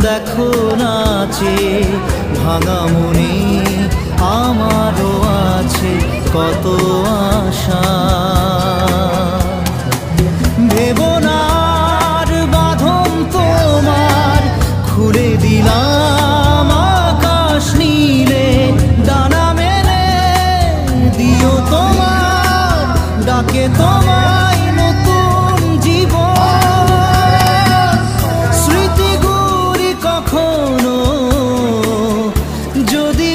দেখো নাচে ভাঙা মনে আমারও আছে কত আশা। ভেবনার বাঁধন তোমার খুলে দিলাম আকাশ নীলে, ডানা মেলে দিও তোমার ডাকে তোমায় নতুন জীবন। স্মৃতিগুলি কখনো যদি